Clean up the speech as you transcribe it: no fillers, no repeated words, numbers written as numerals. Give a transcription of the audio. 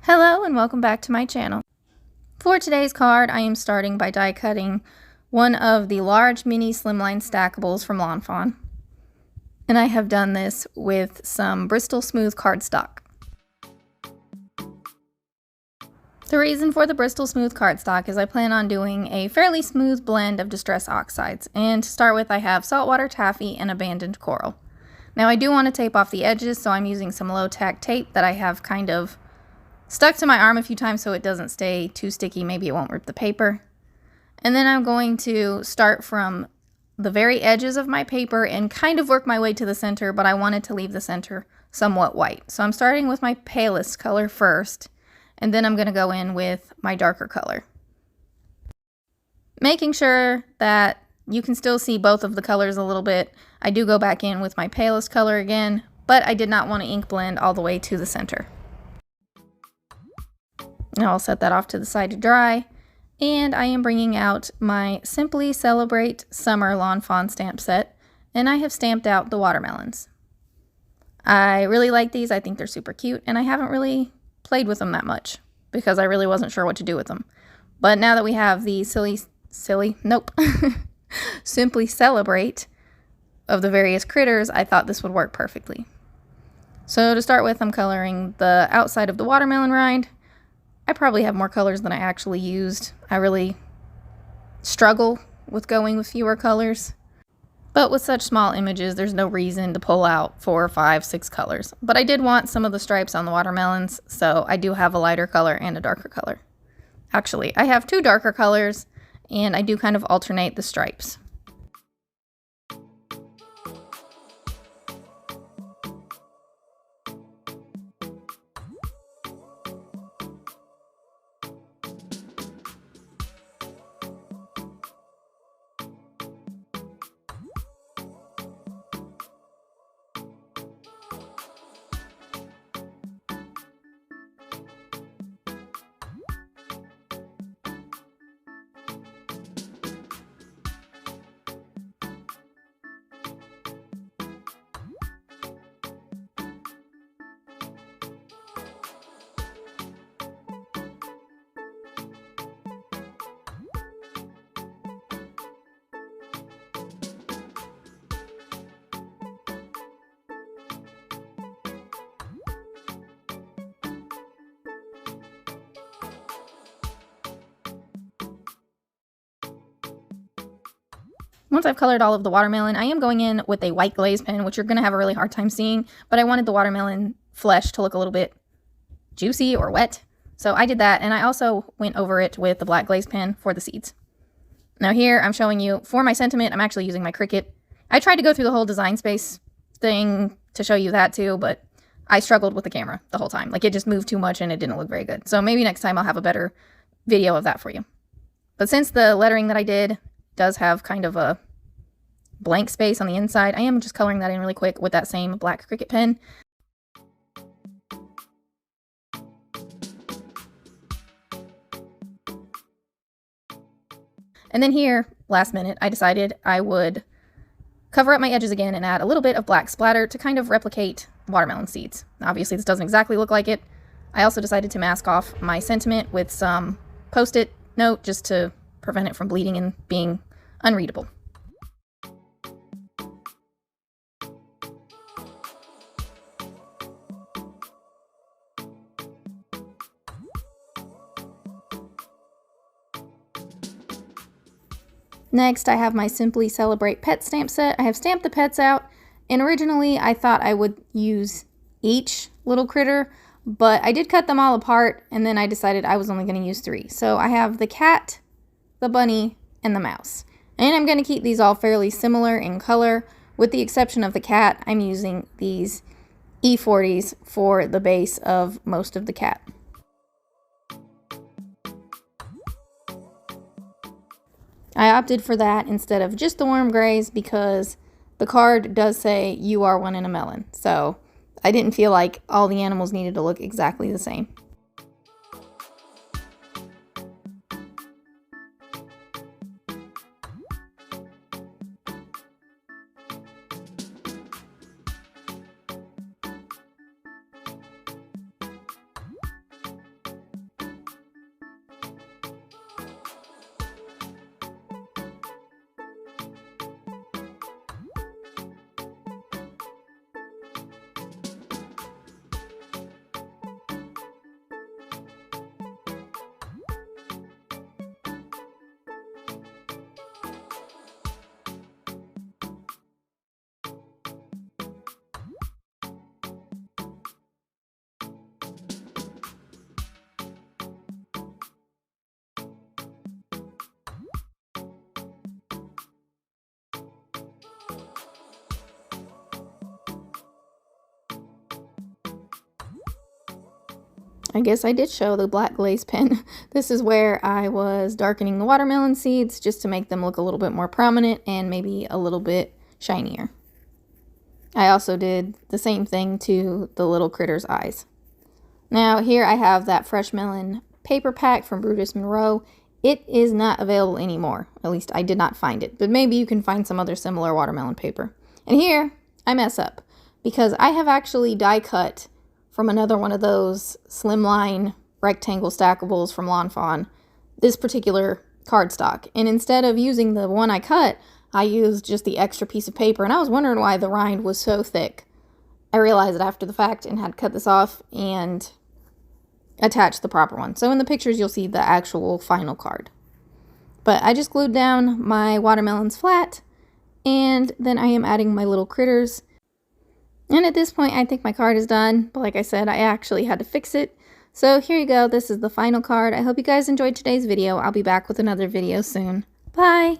Hello and welcome back to my channel. For today's card, I am starting by die cutting one of the large mini slimline stackables from Fawn. And I have done this with some Bristol Smooth cardstock. The reason for the Bristol Smooth cardstock is I plan on doing a fairly smooth blend of distress oxides. And to start with, I have saltwater taffy and abandoned coral. Now I do want to tape off the edges, so I'm using some low tack tape that I have kind of stuck to my arm a few times so it doesn't stay too sticky. Maybe it won't rip the paper. And then I'm going to start from the very edges of my paper and kind of work my way to the center, but I wanted to leave the center somewhat white. So I'm starting with my palest color first, and then I'm going to go in with my darker color. Making sure that you can still see both of the colors a little bit, I do go back in with my palest color again, but I did not want to ink blend all the way to the center. Now I'll set that off to the side to dry, and I am bringing out my Simply Celebrate Summer Lawn Fawn stamp set, and I have stamped out the watermelons. I really like these. I think they're super cute, and I haven't really played with them that much because I really wasn't sure what to do with them. But now that we have the Simply Celebrate of the various critters, I thought this would work perfectly. So to start with, I'm coloring the outside of the watermelon rind. I probably have more colors than I actually used. I really struggle with going with fewer colors. But with such small images, there's no reason to pull out 4, 5, 6 colors. But I did want some of the stripes on the watermelons, so I do have a lighter color and a darker color. Actually, I have 2 darker colors, and I do kind of alternate the stripes. Once I've colored all of the watermelon, I am going in with a white glaze pen, which you're going to have a really hard time seeing, but I wanted the watermelon flesh to look a little bit juicy or wet. So I did that, and I also went over it with the black glaze pen for the seeds. Now here, I'm showing you, for my sentiment, I'm actually using my Cricut. I tried to go through the whole design space thing to show you that too, but I struggled with the camera the whole time. Like, it just moved too much and it didn't look very good. So maybe next time I'll have a better video of that for you. But since the lettering that I did does have kind of a blank space on the inside, I am just coloring that in really quick with that same black Cricut pen. And then here, last minute, I decided I would cover up my edges again and add a little bit of black splatter to kind of replicate watermelon seeds. Obviously, this doesn't exactly look like it. I also decided to mask off my sentiment with some Post-it note just to prevent it from bleeding and being unreadable. Next, I have my Simply Celebrate pet stamp set. I have stamped the pets out, and originally I thought I would use each little critter, but I did cut them all apart, and then I decided I was only going to use 3. So I have the cat, the bunny, and the mouse. And I'm going to keep these all fairly similar in color. With the exception of the cat, I'm using these E40s for the base of most of the cat. I opted for that instead of just the warm grays because the card does say you are one in a melon. So I didn't feel like all the animals needed to look exactly the same. I guess I did show the black glaze pen. This is where I was darkening the watermelon seeds just to make them look a little bit more prominent and maybe a little bit shinier. I also did the same thing to the little critter's eyes. Now here I have that fresh melon paper pack from Brutus Monroe. It is not available anymore. At least I did not find it, but maybe you can find some other similar watermelon paper. And here I mess up because I have actually die cut from another one of those slimline rectangle stackables from Fawn, this particular cardstock. And instead of using the one I cut, I used just the extra piece of paper, and I was wondering why the rind was so thick. I realized it after the fact and had cut this off and attached the proper one. So in the pictures you'll see the actual final card. But I just glued down my watermelons flat, and then I am adding my little critters. And at this point, I think my card is done. But like I said, I actually had to fix it. So here you go. This is the final card. I hope you guys enjoyed today's video. I'll be back with another video soon. Bye!